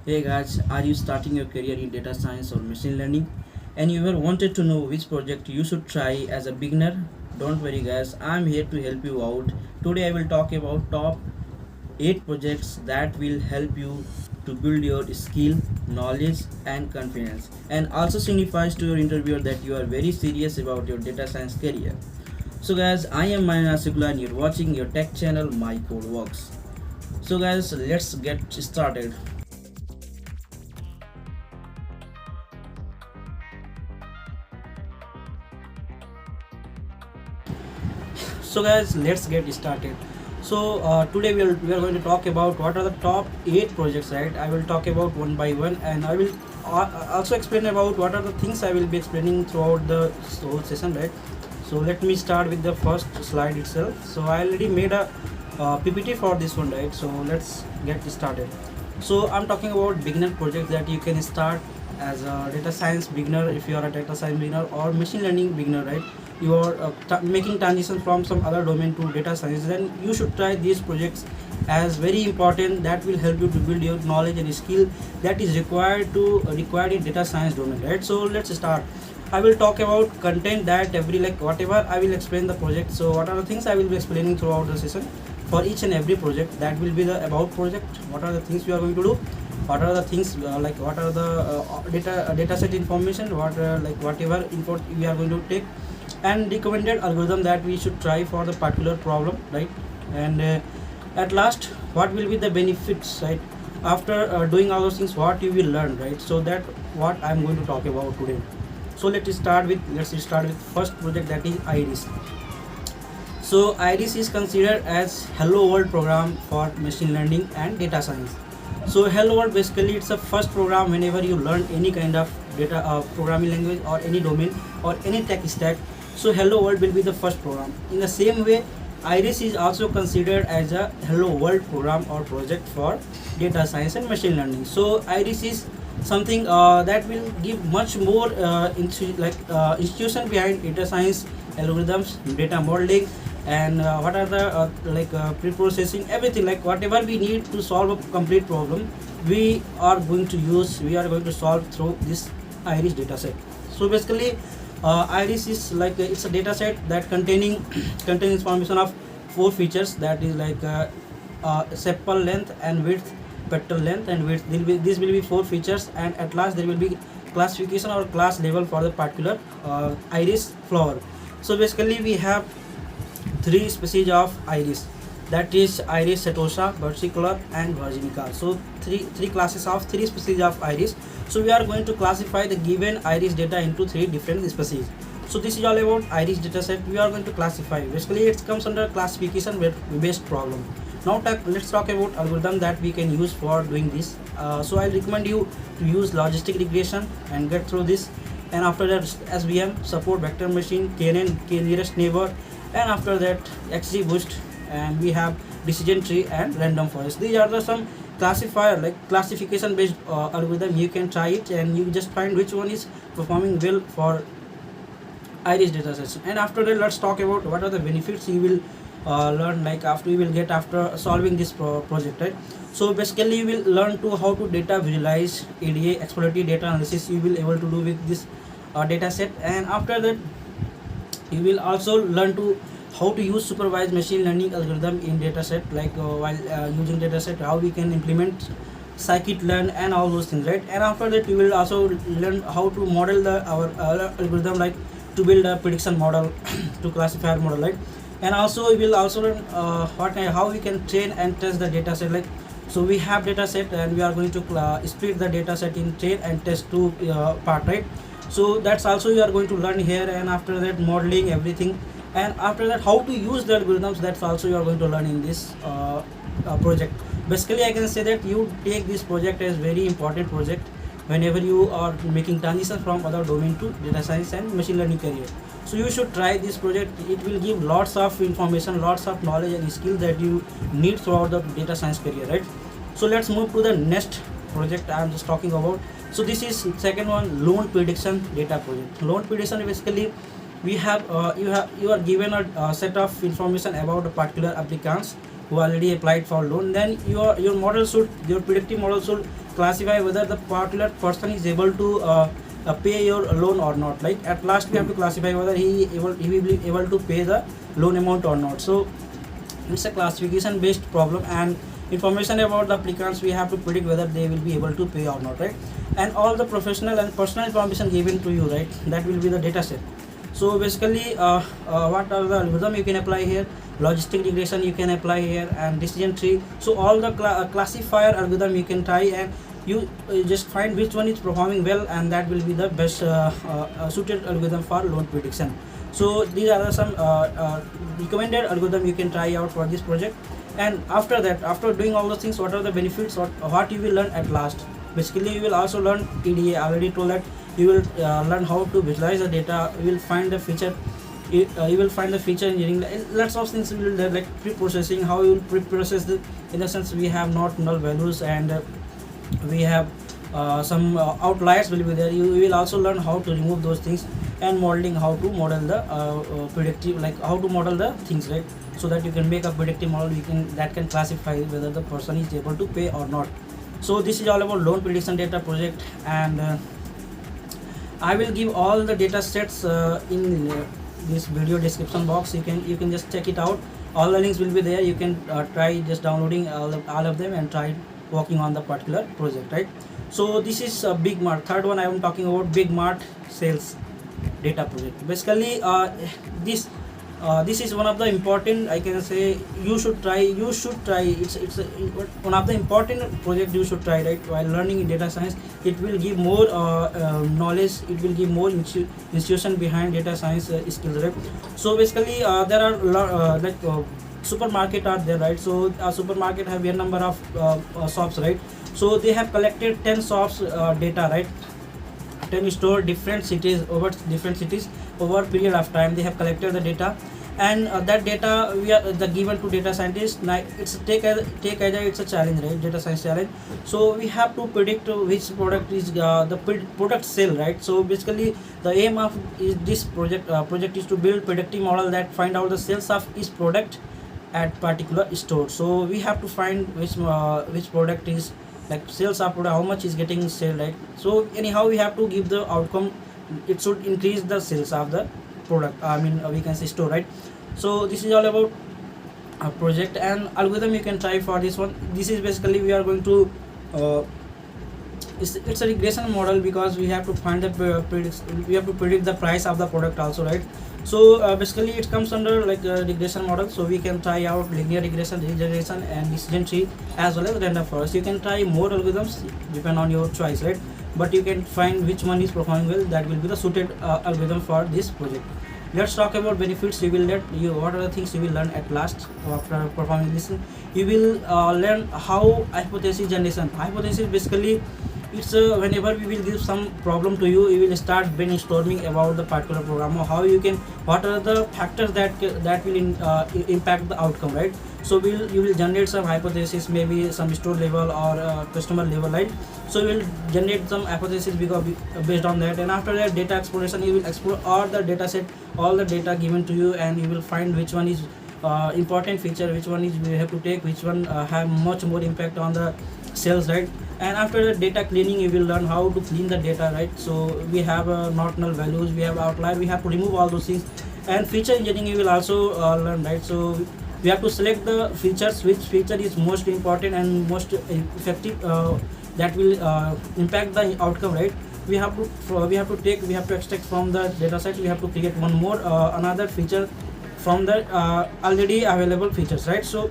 Hey guys, are you starting your career in data science or machine learning and you ever wanted to know which project you should try as a beginner? Don't worry guys, I'm here to help you out. Today I will talk about top 8 projects that will help you to build your skill, knowledge and confidence and also signifies to your interviewer that you are very serious about your data science career. So guys, I am Mayana Sigula and you're watching your tech channel My Code Works. So guys, let's get started. So guys, let's get started. Today we are going to talk about what are the top 8 projects, right? I will talk about one by one and I will also explain about what are the things I will be explaining throughout the whole session, right? So let me start with the first slide itself. So I already made a PPT for this one, right? So let's get started. So I'm talking about beginner projects that you can start as a data science beginner if you are a data science beginner or machine learning beginner, right? You are making transition from some other domain to data science, then you should try these projects as very important. That will help you to build your knowledge and skill that is required in data science domain, right? So let's start. I will talk about content that every like whatever I will explain the project. So what are the things I will be explaining throughout the session for each and every project? That will be the about project. What are the things we are going to do? What are the things what are the data set information? What like whatever input we are going to take, and recommended algorithm that we should try for the particular problem, right? And at last, what will be the benefits, right? After doing all those things, what you will learn, right? So that what I'm going to talk about today. So let's start with first project, that is iris. So iris is considered as hello world program for machine learning and data science. So hello world, basically it's a first program whenever you learn any kind of data programming language or any domain or any tech stack. So hello world will be the first program. In the same way, iris is also considered as a hello world program or project for data science and machine learning. So iris is something that will give much more institution behind data science algorithms, data modeling, and what are the pre-processing, everything, like whatever we need to solve a complete problem, we are going to solve through this iris dataset. So basically, iris is like it's a dataset that contains information of 4 features, that is sepal length and width, petal length and width. These will be 4 features, and at last there will be classification or class level for the particular iris flower. So basically we have 3 species of iris, that is iris setosa, versicolor and virginica. So three classes of 3 species of iris. So we are going to classify the given iris data into 3 different species. So this is all about iris dataset. We are going to classify, basically it comes under classification based problem. Now let's talk about algorithm that we can use for doing this. So I recommend you to use logistic regression and get through this, and after that SVM, support vector machine, KNN, k nearest neighbor, and after that XGBoost, and we have decision tree and random forest. These are the some classifier, like classification based algorithm. You can try it and you just find which one is performing well for iris dataset. And after that, let's talk about what are the benefits you will learn, like after you will get after solving this project, right? So basically you will learn to how to data visualize, ADA, exploratory data analysis you will able to do with this data set. And after that, you will also learn to how to use supervised machine learning algorithm in dataset, like while using dataset, how we can implement scikit-learn and all those things, right? And after that, you will also learn how to model our algorithm, like to build a prediction model to classifier model, right? And also we will also learn how we can train and test the dataset, like so we have dataset and we are going to split the dataset in train and test two part, right? So that's also you are going to learn here. And after that, modeling everything, and after that how to use the algorithms, that's also you are going to learn in this project. Basically I can say that you take this project as very important project whenever you are making transition from other domain to data science and machine learning career. So you should try this project. It will give lots of information, lots of knowledge and skills that you need throughout the data science career, right? So let's move to the next project I am just talking about. So this is second one, loan prediction data project. Loan prediction, basically we have you are given a set of information about a particular applicants who already applied for loan. Then your predictive model should classify whether the particular person is able to pay your loan or not. Like at last we have to classify whether he will be able to pay the loan amount or not. So it's a classification based problem, and information about the applicants we have to predict whether they will be able to pay or not, right? And all the professional and personal information given to you, right, that will be the data set. So basically what are the algorithm you can apply here? Logistic regression you can apply here, and decision tree. So all the classifier algorithm you can try, and you just find which one is performing well, and that will be the best suited algorithm for loan prediction. So these are some recommended algorithm you can try out for this project. And after that, after doing all those things, what are the benefits, what you will learn at last? Basically you will also learn EDA. I already told that you will learn how to visualize the data. You will find the feature, you will find the feature engineering, lots of things. You will learn like pre-processing, how you will pre-process the, in the sense we have not null values, and we have some outliers will be there. You will also learn how to remove those things, and modeling, how to model the predictive, like how to model the things, right? So that you can make a predictive model, you can, that can classify whether the person is able to pay or not. So this is all about loan prediction data project, and I will give all the data sets in this video description box. You can just check it out. All the links will be there. You can try just downloading all of them and try working on the particular project, right? So this is Big Mart. Third one I am talking about, Big Mart sales data project. Basically this is one of the important, I can say, you should try. It's one of the important project you should try, right? While learning in data science, it will give more knowledge, it will give more institution behind data science skills, right? So basically there are supermarket are there, right? So a supermarket have a number of shops, right? So they have collected 10 shops data, right? 10 store different cities over a period of time. They have collected the data, and that data we are the given to data scientists. Now it's it's a challenge, right? Data science challenge. So we have to predict which product is the product sale, right? So basically the aim of this project is to build predictive model that find out the sales of each product at particular store. So we have to find which product is like sales of product, how much is getting sale, right? So anyhow we have to give the outcome, it should increase the sales of the product, I mean we can say store, right? So this is all about a project. And algorithm you can try for this one. This is basically we are going to it's a regression model, because we have to find the we have to predict the price of the product also, right? So basically it comes under like a regression model. So we can try out linear regression, regression, and decision tree, as well as random forest. You can try more algorithms depend on your choice, right? But you can find which one is performing well, that will be the suited algorithm for this project. Let's talk about benefits. You will what are the things you will learn at last after performing this? You will learn how hypothesis generation. Hypothesis basically it's whenever we will give some problem to you, you will start brainstorming about the particular program, or how you can, what are the factors that will impact the outcome, right? So you will generate some hypothesis, maybe some store level or customer level, right? So you will generate some hypothesis based on that, and after that data exploration, you will explore all the data set, all the data given to you, and you will find which one is important feature, which one is we have to take, which one have much more impact on the sales, right? And after the data cleaning, you will learn how to clean the data, right? So we have not null values, we have outlier, we have to remove all those things. And feature engineering you will also learn, right? So we have to select the features, which feature is most important and most effective, that will impact the outcome, right? We have to extract from the data set, we have to create one more another feature from the already available features, right? So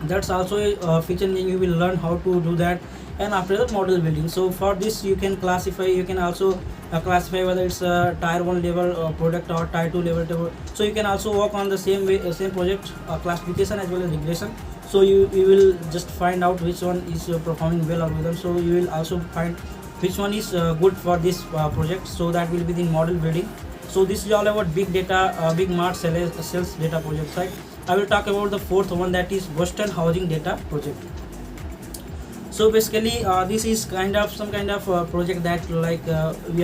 that's also a feature engineering, you will learn how to do that. And after the model building, so for this you can classify, you can also classify whether it's a tier 1 level product or tier 2 level. So you can also work on the same way, same project classification as well as regression. So you will just find out which one is performing well algorithm. So you will also find which one is good for this project. So that will be the model building. So this is all about big data, Big Mart sales data project, right? I will talk about the fourth one, that is Boston housing data project. So basically this is some kind of project that like we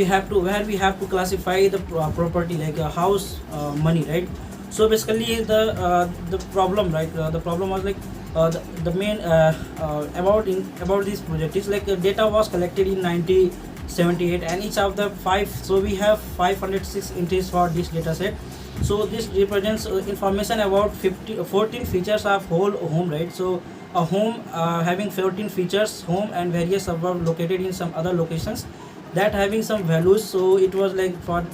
have to classify the property, like a house money, right? So basically the problem, right? The problem was like the main about this project is like data was collected in 1978, and each of the five, so we have 506 entries for this data set. So this represents information about 14 features of whole home, right? So a home having 14 features, home and various suburb located in some other locations that having some values. So it was like for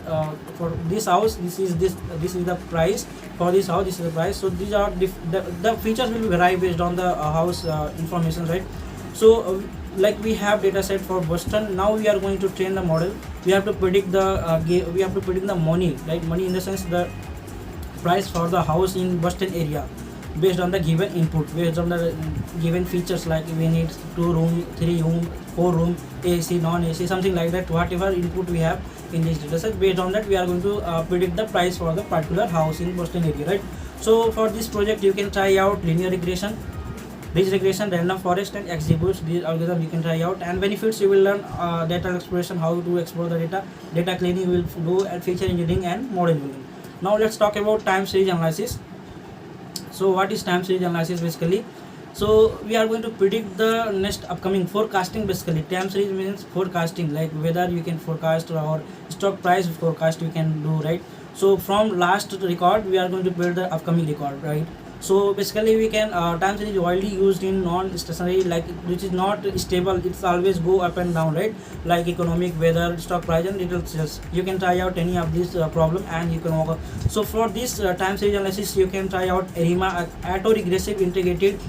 this house, this is the price for this house, this is the price. So these are the features will vary based on the house information, right? So like we have data set for Boston. Now we are going to train the model. We have to predict the money, right? Money in the sense the price for the house in Boston area based on the given input, based on the given features, like we need 2 room, 3 room, 4 room, AC, non-AC, something like that. Whatever input we have in this data set, based on that we are going to predict the price for the particular house in Boston area, right? So for this project you can try out linear regression, ridge regression, random forest and XGBoost. These algorithm you can try out. And benefits, you will learn data exploration, how to explore the data cleaning will do, and feature engineering and model building. Now let's talk about time series analysis. So what is time series analysis basically? So we are going to predict the next upcoming forecasting. Basically time series means forecasting, like whether you can forecast or stock price forecast you can do, right? So from last record we are going to build the upcoming record, right? So basically we can time series is widely used in non-stationary, like which is not stable, it's always go up and down, right? Like economic, weather, stock price and retail sales. You can try out any of these problem and you can work. So for this time series analysis you can try out ARIMA, autoregressive integrated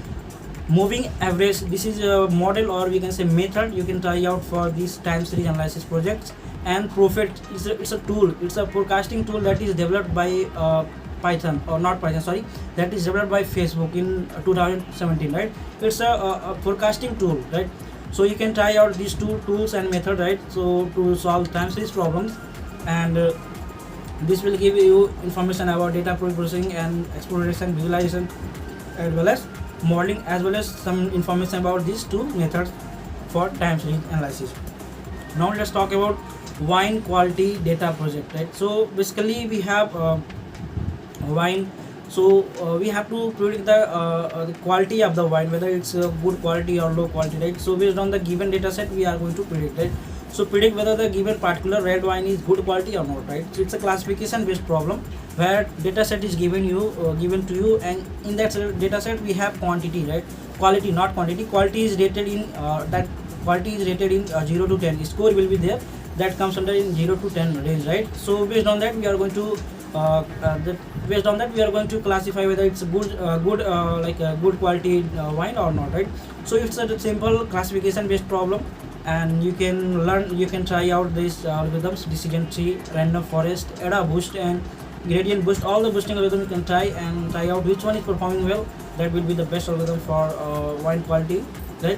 moving average. This is a model, or we can say method, you can try out for these time series analysis projects. And Prophet is it's a tool, it's a forecasting tool that is developed by Python, or not Python, sorry, that is developed by Facebook in 2017, right? It's a forecasting tool, right? So you can try out these two tools and method, right? So to solve time series problems, and this will give you information about data processing and exploration, visualization, as well as modeling, as well as some information about these two methods for time series analysis. Now let's talk about wine quality data project, right? So basically we have wine. So we have to predict the quality of the wine, whether it's good quality or low quality, right? So based on the given data set we are going to predict, right? So predict whether the given particular red wine is good quality or not, right? So it's a classification based problem where data set is given to you, and in that data set we have quantity, right? Quality, not quantity. Quality is rated in 0 to 10. Score will be there, that comes under in 0 to 10 range, right? So based on that we are going to classify whether it's a good quality wine or not, right? So it's a simple classification based problem, and you can try out these algorithms: decision tree, random forest, AdaBoost and gradient boost. All the boosting algorithm you can try out which one is performing well. That will be the best algorithm for wine quality, right?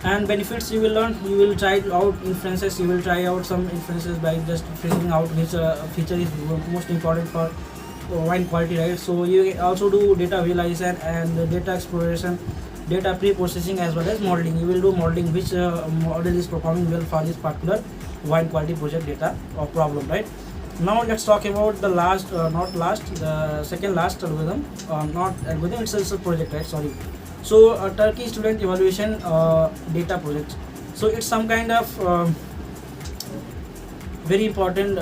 And benefits, you will try out inferences. You will try out some inferences by just figuring out which feature is most important for wine quality, right? So you also do data visualization and data exploration, data pre-processing, as well as modeling. You will do modeling which model is performing well for this particular wine quality project data or problem, right? Now let's talk about the the second last algorithm, not algorithm, it's a project, right? Sorry. So Turkey student evaluation data project. So it's some kind of very important,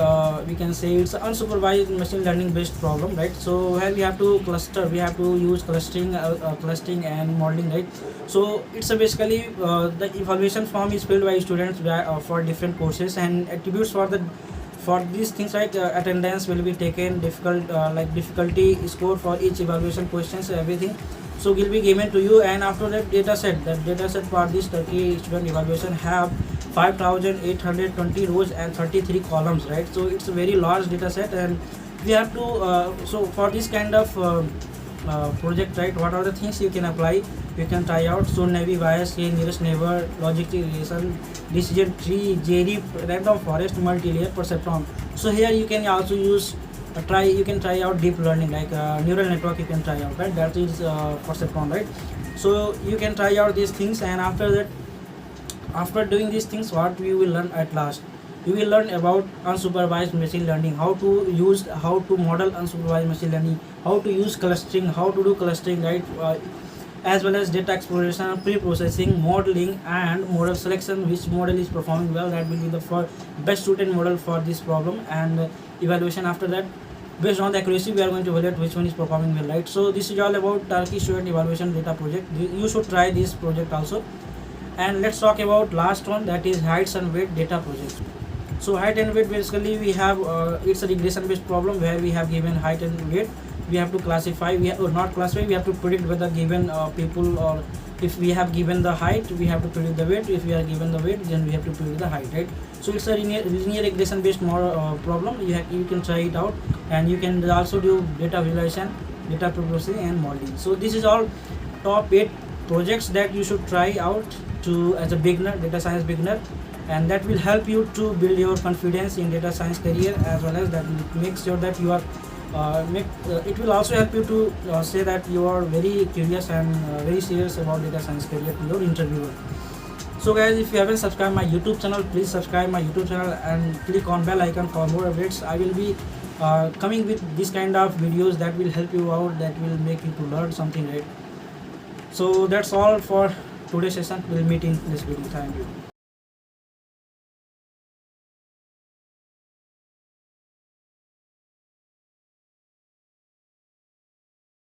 we can say it's an unsupervised machine learning based problem, right? So where we have to use clustering and modeling, right? So it's a basically the evaluation form is filled by students for different courses, and attributes for these things, right? Attendance will be taken, difficulty score for each evaluation questions, everything. So will be given to you, and after that data set for this Turkey student evaluation have 5,820 rows and 33 columns, right? So it's a very large data set, and we have to so for this kind of project, right, what are the things you can apply, you can try out? So Navy bias, nearest neighbor, logic regression, decision tree, JD, random forest, multi-layer perceptron. So here you can also use you can try out deep learning, like neural network you can try out, right? That is perceptron, right? So you can try out these things, and after doing these things, what we will learn at last? You will learn about unsupervised machine learning, how to model unsupervised machine learning, how to use clustering, how to do clustering, right? as well as data exploration, pre-processing, modeling, and model selection. Which model is performing well, that will be the best suited model for this problem, and evaluation after that. Based on the accuracy, we are going to evaluate which one is performing well, right? So this is all about Turkey Student Evaluation Data Project. You should try this project also. And let's talk about last one, that is heights and weight data project. So height and weight, basically we have it's a regression based problem where we have given height and weight. We have to classify, or not classify, we have to predict whether given people, or if we have given the height, we have to predict the weight. If we are given the weight, then we have to predict the height, right? So it's a linear regression based problem. You can try it out, and you can also do data visualization, data processing, and modeling. So this is all top 8 projects that you should try out to as a beginner, data science beginner, and that will help you to build your confidence in data science career, as well as that will make sure that you are it will also help you to say that you are very curious and very serious about data science career to your interviewer. So guys, if you haven't subscribed my YouTube channel, please subscribe my YouTube channel and click on bell icon for more updates. I will be coming with this kind of videos that will help you out, that will make you to learn something, right? So that's all for today's session. We'll meet in this video. Thank you.